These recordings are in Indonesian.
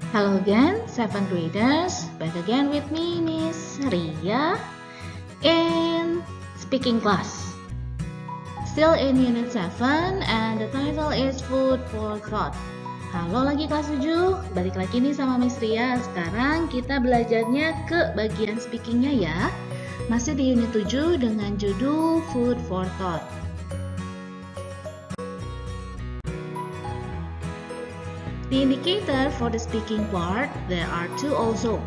Hello again, 7th graders. Back again with me, Miss Ria, in speaking class. Still in Unit 7, and the title is Food for Thought. Halo lagi kelas 7, balik lagi nih sama Miss Ria. Sekarang kita belajarnya ke bagian speakingnya ya. Masih di Unit 7 dengan judul Food for Thought. The indicator for the speaking part, there are two also.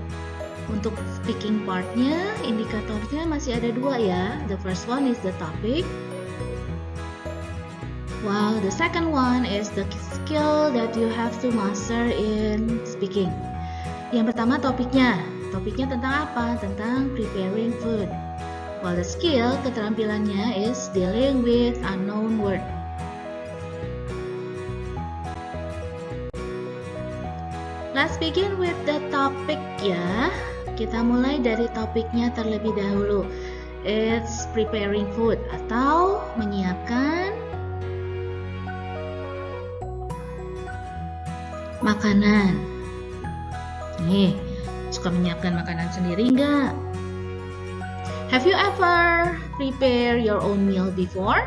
Untuk speaking partnya, indikatornya masih ada dua ya. The first one is the topic, while the second one is the skill that you have to master in speaking. Yang pertama topiknya. Topiknya tentang apa? Tentang preparing food. While the skill, keterampilannya is dealing with unknown word. Let's begin with the topic ya. Kita mulai dari topiknya terlebih dahulu. It's preparing food atau menyiapkan makanan. Nih, suka menyiapkan makanan sendiri nggak? Have you ever prepare your own meal before?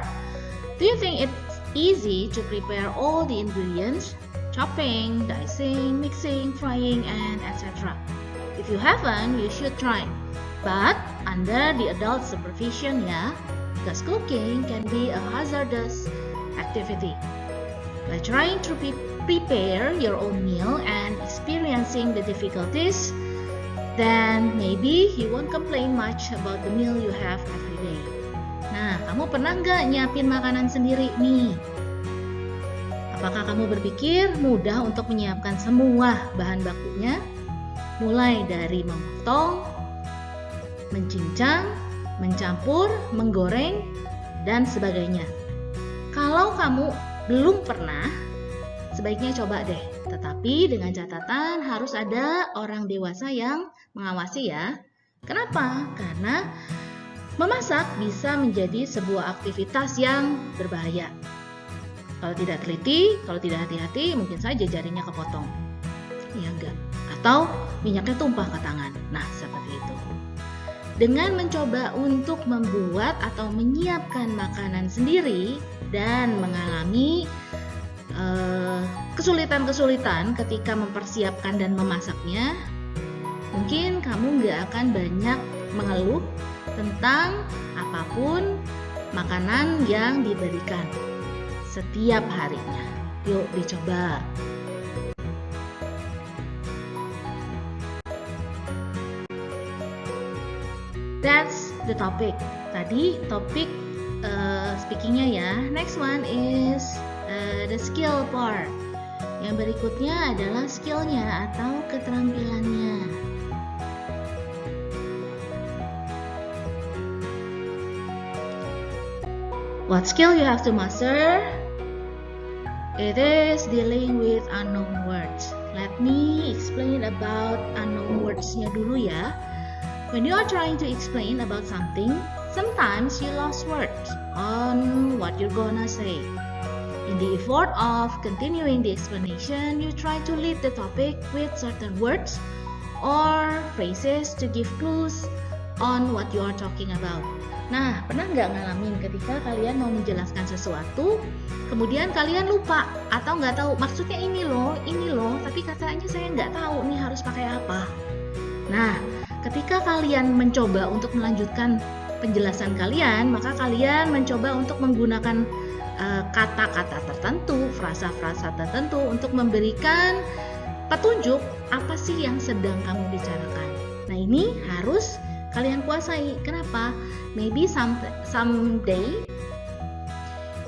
Do you think it's easy to prepare all the ingredients? Chopping, dicing, mixing, frying, and etc. If you haven't, you should try. But under the adult supervision ya, because cooking can be a hazardous activity. By trying to prepare your own meal and experiencing the difficulties, then maybe you won't complain much about the meal you have every day. Nah, kamu pernah nggak nyiapin makanan sendiri nih? Apakah kamu berpikir mudah untuk menyiapkan semua bahan bakunya? Mulai dari memotong, mencincang, mencampur, menggoreng, dan sebagainya. Kalau kamu belum pernah, sebaiknya coba deh. Tetapi dengan catatan harus ada orang dewasa yang mengawasi ya. Kenapa? Karena memasak bisa menjadi sebuah aktivitas yang berbahaya. Kalau tidak teliti, kalau tidak hati-hati, mungkin saja jarinya kepotong. Ya enggak. Atau minyaknya tumpah ke tangan. Nah, seperti itu. Dengan mencoba untuk membuat atau menyiapkan makanan sendiri dan mengalami kesulitan-kesulitan ketika mempersiapkan dan memasaknya, mungkin kamu enggak akan banyak mengeluh tentang apapun makanan yang diberikan setiap harinya. Yuk dicoba. That's the topic. Tadi topik speakingnya ya. Next one is the skill part. Yang berikutnya adalah skillnya atau keterampilannya. What skill you have to master? It is dealing with unknown words. Let me explain about unknown words-nya dulu ya. When you are trying to explain about something, sometimes you lost words on what you're gonna say. In the effort of continuing the explanation, you try to lead the topic with certain words or phrases to give clues on what you are talking about. Nah, pernah nggak ngalamin ketika kalian mau menjelaskan sesuatu, kemudian kalian lupa atau nggak tahu maksudnya ini loh, tapi katanya saya nggak tahu nih harus pakai apa. Nah, ketika kalian mencoba untuk melanjutkan penjelasan kalian, maka kalian mencoba untuk menggunakan kata-kata tertentu, frasa-frasa tertentu untuk memberikan petunjuk apa sih yang sedang kamu bicarakan. Nah, ini harus kalian kuasai. Kenapa? Maybe someday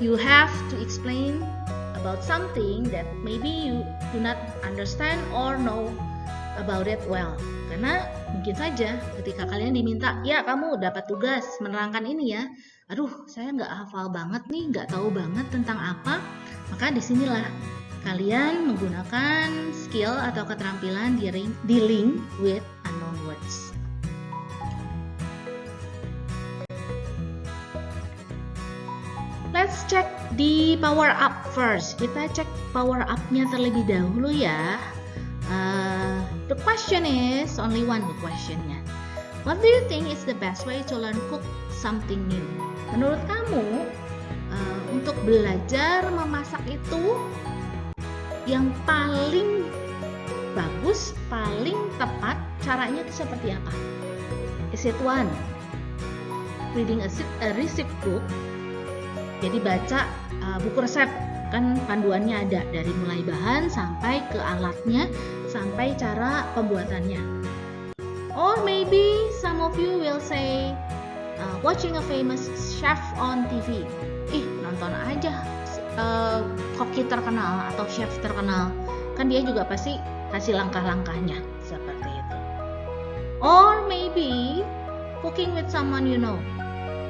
you have to explain about something that maybe you do not understand or know about it well. Karena mungkin saja ketika kalian diminta, ya kamu dapat tugas menerangkan ini ya. Aduh, saya nggak hafal banget nih, nggak tahu banget tentang apa. Maka disinilah kalian menggunakan skill atau keterampilan dealing with unknown words. Let's check the power up first. Kita cek power up-nya terlebih dahulu ya. The question is only one the questionnya. What do you think is the best way to learn cook something new? Menurut kamu untuk belajar memasak itu yang paling bagus, paling tepat caranya itu seperti apa? Is it one? Reading a recipe book. Jadi baca buku resep, kan panduannya ada dari mulai bahan sampai ke alatnya, sampai cara pembuatannya. Or maybe some of you will say watching a famous chef on TV. Nonton aja koki terkenal atau chef terkenal, kan dia juga pasti kasih langkah-langkahnya seperti itu. Or maybe cooking with someone you know,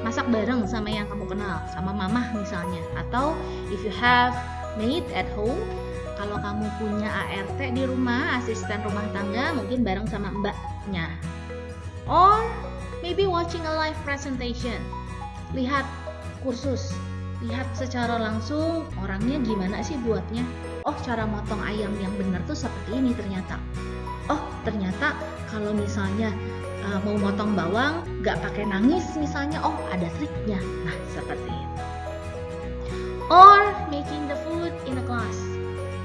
masak bareng sama yang kamu kenal, sama mamah misalnya. Atau if you have maid at home, kalau kamu punya ART di rumah, asisten rumah tangga, mungkin bareng sama mbaknya. Or maybe watching a live presentation, lihat kursus, lihat secara langsung orangnya gimana sih buatnya. Oh, cara motong ayam yang benar tuh seperti ini ternyata. Oh, ternyata kalau misalnya mau motong bawang gak pakai nangis misalnya, oh ada triknya. Nah, seperti itu. Or making the food in a class.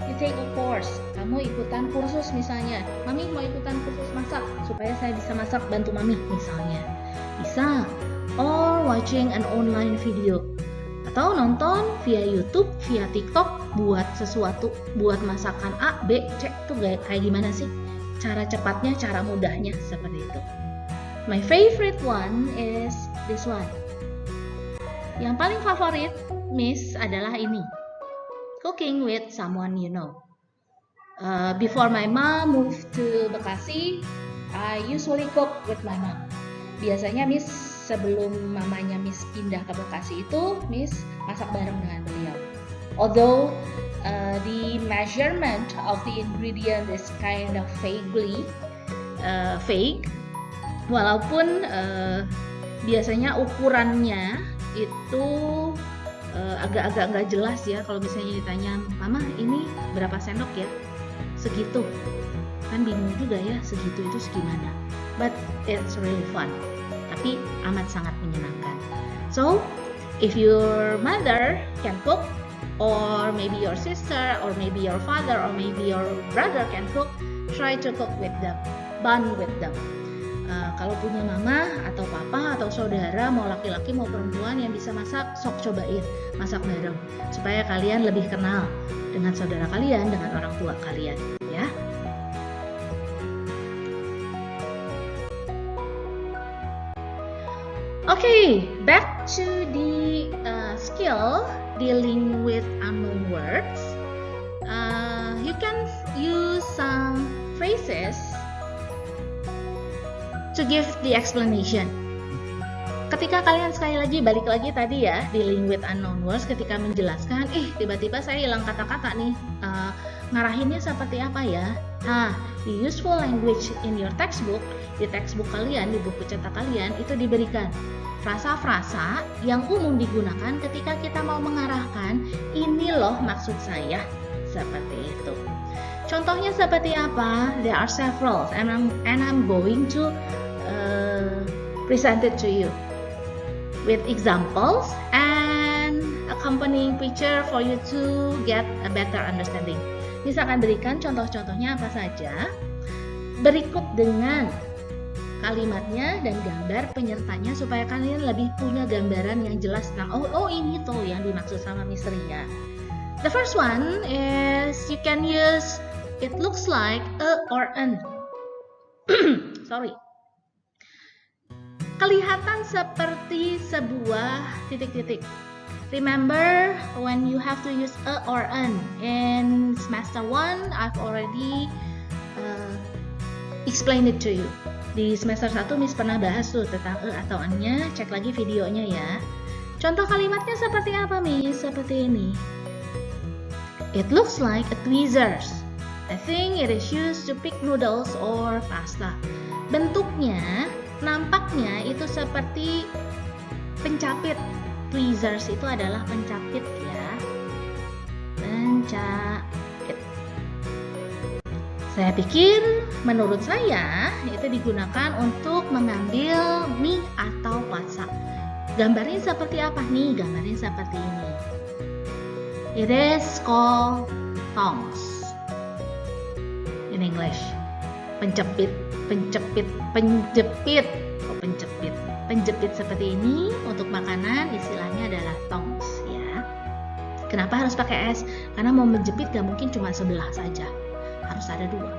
You take a course, kamu ikutan kursus misalnya. Mami mau ikutan kursus masak supaya saya bisa masak, bantu mami misalnya. Bisa. Or watching an online video, atau nonton via YouTube, via TikTok, buat sesuatu, buat masakan A, B, C, itu kayak gimana sih cara cepatnya, cara mudahnya, seperti itu. My favorite one is this one. Yang paling favorit Miss adalah ini, cooking with someone you know. Before my mom moved to Bekasi, I usually cook with my mom. Biasanya Miss sebelum mamanya Miss pindah ke Bekasi itu, Miss masak bareng dengan beliau. Although the measurement of the ingredient is kind of vague, walaupun biasanya ukurannya itu agak-agak nggak jelas ya. Kalau misalnya ditanya, Mama ini berapa sendok ya? Segitu. Kan bingung juga ya, segitu itu segimana. But it's really fun. Tapi amat sangat menyenangkan. So, if your mother can cook, or maybe your sister, or maybe your father, or maybe your brother can cook, try to cook with them, bond with them. Kalau punya mama atau papa atau saudara, mau laki-laki mau perempuan yang bisa masak, sok cobain masak bareng supaya kalian lebih kenal dengan saudara kalian, dengan orang tua kalian, ya. Okay, back to the skill dealing with unknown words. You can use some phrases to give the explanation. Ketika kalian sekali lagi balik lagi tadi ya, dealing with unknown words, ketika menjelaskan, tiba-tiba saya hilang kata-kata nih, ngarahinnya seperti apa ya? The useful language in your textbook, di textbook kalian, di buku cetak kalian, itu diberikan frasa-frasa yang umum digunakan ketika kita mau mengarahkan, ini loh maksud saya, seperti itu. Contohnya seperti apa? There are several, and I'm going to present it to you with examples and accompanying picture for you to get a better understanding. Misalkan berikan contoh-contohnya apa saja, berikut dengan kalimatnya dan gambar penyertanya supaya kalian lebih punya gambaran yang jelas tentang ini tuh yang dimaksud sama Miss Ria. The first one is you can use it looks like a or an. Sorry. Kelihatan seperti sebuah titik-titik. Remember when you have to use a or an in semester 1, I've already explained it to you. Di semester 1 Miss pernah bahas tuh tentang atau an-nya, cek lagi videonya ya. Contoh kalimatnya seperti apa Miss? Seperti ini. It looks like a tweezers. I think it is used to pick noodles or pasta. Bentuknya, nampaknya itu seperti pencapit. Tweezers itu adalah pencapit ya. Pencapit. Saya pikir menurut saya itu digunakan untuk mengambil mie atau pasak. Gambarnya seperti apa nih? Gambarnya seperti ini. It is called tongs in English. Penjepit seperti ini untuk makanan istilahnya adalah tongs ya. Kenapa harus pakai S? Karena mau menjepit gak mungkin cuma sebelah saja, harus ada dua.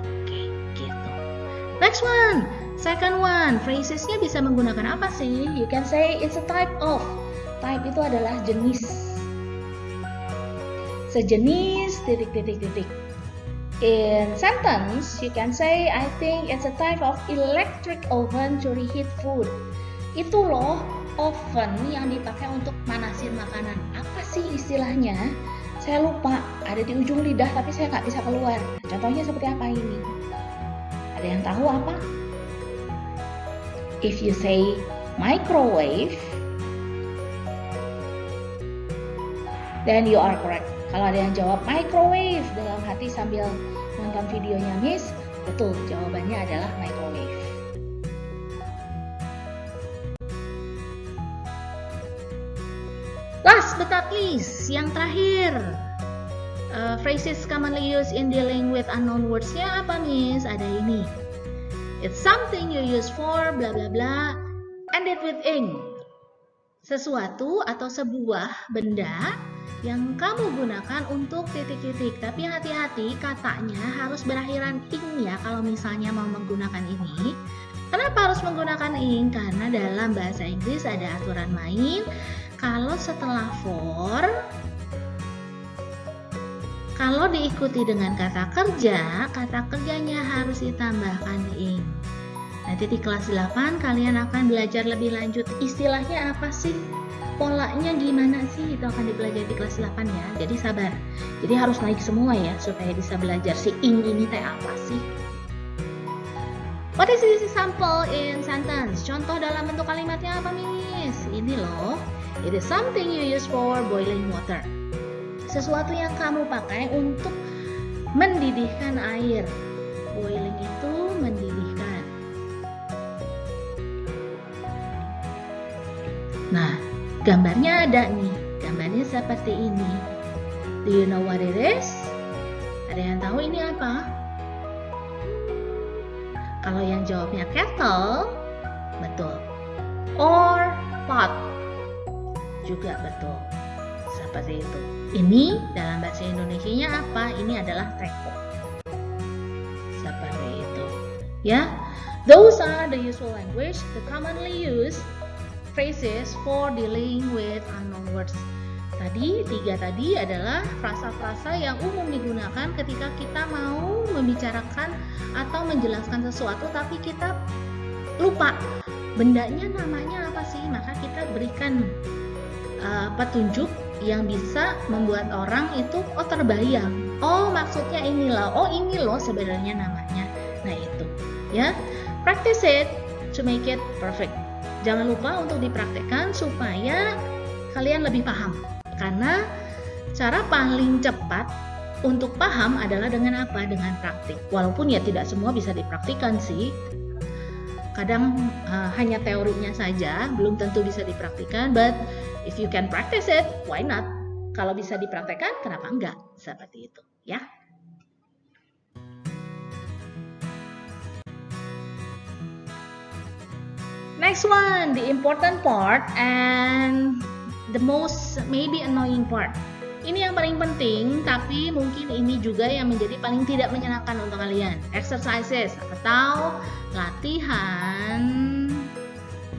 Oke, gitu. Next one, second one, phrasesnya bisa menggunakan apa sih? You can say it's a type of. Type itu adalah jenis. Sejenis titik. In sentence, you can say, I think it's a type of electric oven to reheat food. Itu loh, oven yang dipakai untuk manasin makanan. Apa sih istilahnya? Saya lupa, ada di ujung lidah tapi saya nggak bisa keluar. Contohnya seperti apa ini? Ada yang tahu apa? If you say microwave, then you are correct. Kalau ada yang jawab microwave dalam hati sambil nonton videonya Miss, betul, jawabannya adalah microwave. Last but not least, yang terakhir, phrases commonly used in dealing with unknown words-nya apa Miss? Ada ini. It's something you use for bla bla bla, ended with ing. Sesuatu atau sebuah benda yang kamu gunakan untuk titik-titik. Tapi hati-hati, katanya harus berakhiran ing ya kalau misalnya mau menggunakan ini. Kenapa harus menggunakan ing? Karena dalam bahasa Inggris ada aturan main. Kalau setelah for, kalau diikuti dengan kata kerjanya harus ditambahkan ing. Nanti di kelas 8 kalian akan belajar lebih lanjut istilahnya apa sih? Polanya gimana sih? Itu akan dipelajari di kelas 8 ya. Jadi sabar. Jadi harus naik semua ya supaya bisa belajar si ing ini teh apa sih? What is this example in sentence? Contoh dalam bentuk kalimatnya apa, Miss? Ini loh. It is something you use for boiling water. Sesuatu yang kamu pakai untuk mendidihkan air. Boiling itu mendidihkan. Nah, gambarnya ada nih. Gambarnya seperti ini. Do you know what it is? Ada yang tahu ini apa? Kalau yang jawabnya kettle, betul. Or pot, juga betul. Seperti itu. Ini dalam bahasa Indonesianya apa? Ini adalah teko. Seperti itu. Ya, those are the usual language, the commonly used phrases for dealing with unknown words. Tiga tadi adalah frasa-frasa yang umum digunakan ketika kita mau membicarakan atau menjelaskan sesuatu tapi kita lupa bendanya namanya apa sih, maka kita berikan petunjuk yang bisa membuat orang itu terbayang. Oh, maksudnya inilah. Oh, ini loh sebenarnya namanya. Nah, itu ya. Practice it to make it perfect. Jangan lupa untuk dipraktekkan supaya kalian lebih paham. Karena cara paling cepat untuk paham adalah dengan apa? Dengan praktik. Walaupun ya tidak semua bisa dipraktikkan sih. Kadang hanya teorinya saja, belum tentu bisa dipraktikkan. But if you can practice it, why not? Kalau bisa dipraktekkan, kenapa enggak? Seperti itu, ya. Next one, the important part and the most maybe annoying part. Ini yang paling penting, tapi mungkin ini juga yang menjadi paling tidak menyenangkan untuk kalian. Exercises atau latihan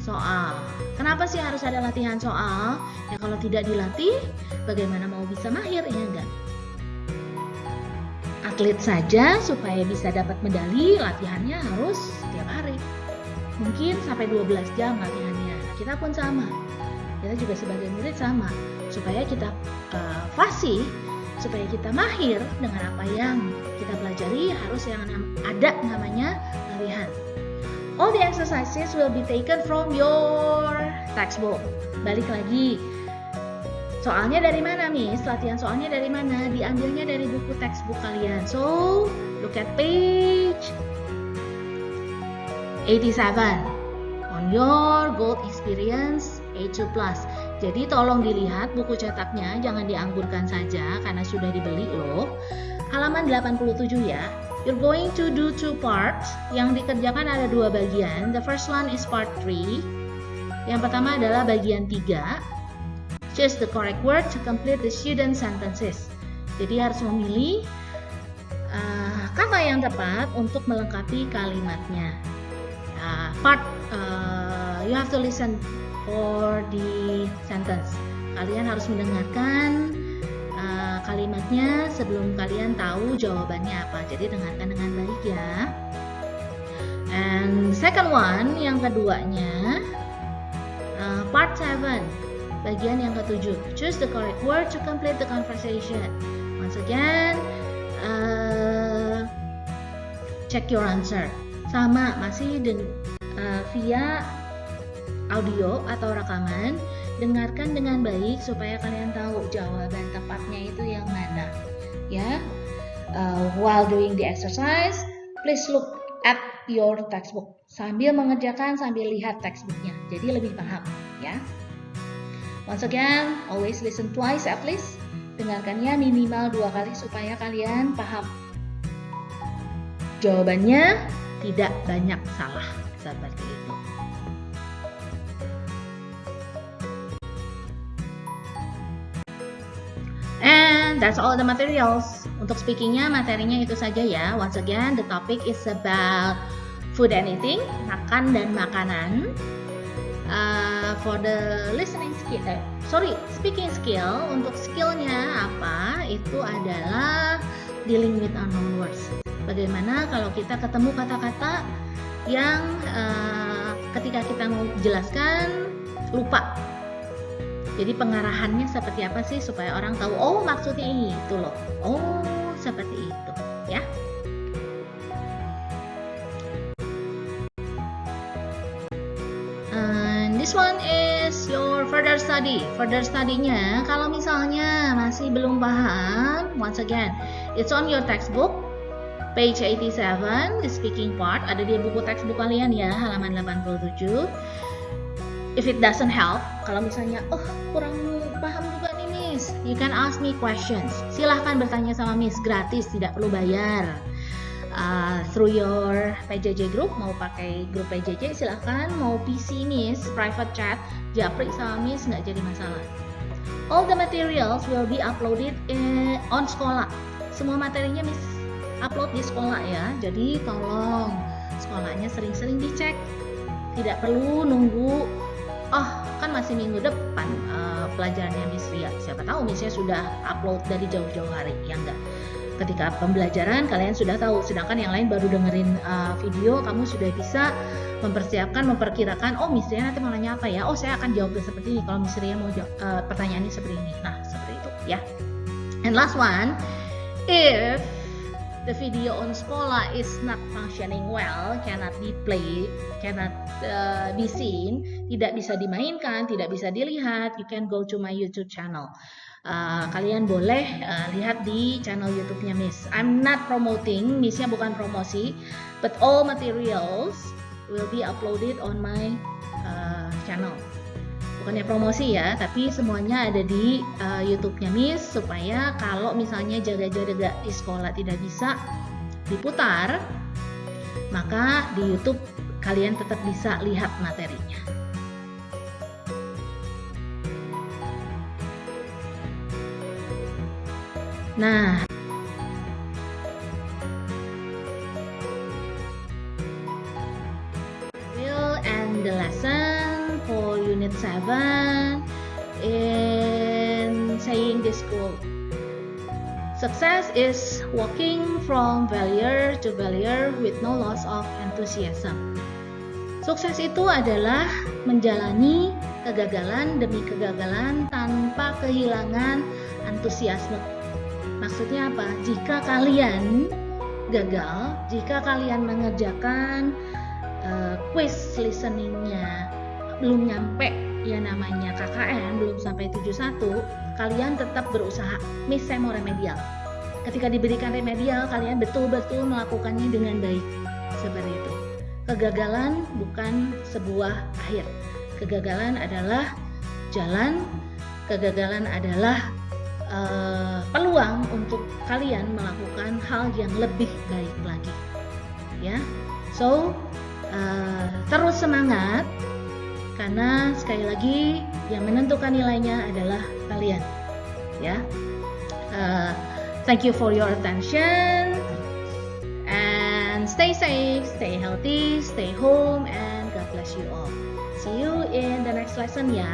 soal. Kenapa sih harus ada latihan soal? Ya kalau tidak dilatih, bagaimana mau bisa mahir? Ya enggak. Atlet saja supaya bisa dapat medali, latihannya harus setiap hari. Mungkin sampai 12 jam latihannya. Nah, kita pun sama. Kita juga sebagai murid sama. Supaya kita fasih, supaya kita mahir dengan apa yang kita pelajari, harus yang ada namanya latihan. All the exercises will be taken from your textbook. Balik lagi. Soalnya dari mana, Miss? Latihan soalnya dari mana? Diambilnya dari buku textbook kalian. So, look at page 87 on your gold experience A2+. Jadi tolong dilihat buku cetaknya, jangan diangburkan saja karena sudah dibeli loh. Halaman 87 ya. You're going to do 2 parts. Yang dikerjakan ada 2 bagian. The first one is part 3. Yang pertama adalah bagian 3. Choose the correct word to complete the student sentences. Jadi harus memilih kata yang tepat untuk melengkapi kalimatnya. You have to listen for the sentence. Kalian harus mendengarkan kalimatnya sebelum kalian tahu jawabannya apa. Jadi dengarkan dengan baik ya. And second one, yang keduanya, part 7. Bagian yang ke-7. Choose the correct word to complete the conversation. Once again, check your answer. Sama, masih via audio atau rekaman. Dengarkan dengan baik supaya kalian tahu jawaban tepatnya itu yang mana. Ya. While doing the exercise, please look at your textbook. Sambil mengerjakan, sambil lihat textbooknya. Jadi lebih paham, ya. Once again, always listen twice at least. Dengarkannya minimal 2 kali supaya kalian paham. Jawabannya tidak banyak salah, seperti itu. And that's all the materials. Untuk speakingnya, materinya itu saja ya. Once again, the topic is about food and eating, makan dan makanan. For the listening skill, speaking skill, untuk skillnya apa? Itu adalah dealing with unknown words. Bagaimana kalau kita ketemu kata-kata yang ketika kita mau jelaskan lupa. Jadi pengarahannya seperti apa sih supaya orang tahu, oh maksudnya ini itu loh. Oh, seperti itu, ya. This one is your further study. Further study-nya, kalau misalnya masih belum paham, once again, it's on your textbook, page 87, the speaking part, ada di buku textbook kalian ya, halaman 87. If it doesn't help, kalau misalnya, kurang paham juga nih Miss, you can ask me questions. Silahkan bertanya sama Miss, gratis, tidak perlu bayar. Through your PJJ group, mau pakai grup PJJ silahkan, mau PC Miss, private chat, japri sama Miss nggak jadi masalah. All the materials will be uploaded on sekolah. Semua materinya Miss upload di sekolah ya, jadi tolong sekolahnya sering-sering dicek. Tidak perlu nunggu, kan masih minggu depan pelajarannya Miss lihat. Siapa tahu Missnya sudah upload dari jauh-jauh hari, ya enggak. Ketika pembelajaran kalian sudah tahu, sedangkan yang lain baru dengerin video, kamu sudah bisa mempersiapkan, memperkirakan, Miss Ria nanti mau nanya apa ya? Saya akan jawabnya seperti ini kalau Miss Ria mau pertanyaannya seperti ini. Nah, seperti itu ya. And last one, if the video on sekolah is not functioning well, cannot be played, cannot be seen, tidak bisa dimainkan, tidak bisa dilihat, you can go to my YouTube channel. Kalian boleh lihat di channel YouTube-nya Miss. I'm not promoting, Missnya bukan promosi, but all materials will be uploaded on my channel. Bukannya promosi ya, tapi semuanya ada di YouTube-nya Miss, supaya kalau misalnya jaga-jaga di sekolah tidak bisa diputar, maka di YouTube kalian tetap bisa lihat materinya. Nah, will end the lesson for unit 7 in saying this quote. Success is walking from failure to failure with no loss of enthusiasm. Sukses itu adalah menjalani kegagalan demi kegagalan tanpa kehilangan antusiasme. Maksudnya apa? Jika kalian gagal, jika kalian mengerjakan quiz listeningnya belum nyampe yang namanya KKN belum sampai 71, kalian tetap berusaha. Miss, saya mau remedial. Ketika diberikan remedial, kalian betul-betul melakukannya dengan baik. Seperti itu. Kegagalan bukan sebuah akhir. Kegagalan adalah jalan. Kegagalan adalah peluang untuk kalian melakukan hal yang lebih baik lagi. Ya, so terus semangat, karena sekali lagi yang menentukan nilainya adalah kalian. Ya, thank you for your attention and stay safe, stay healthy, stay home, and God bless you all. See you in the next lesson ya.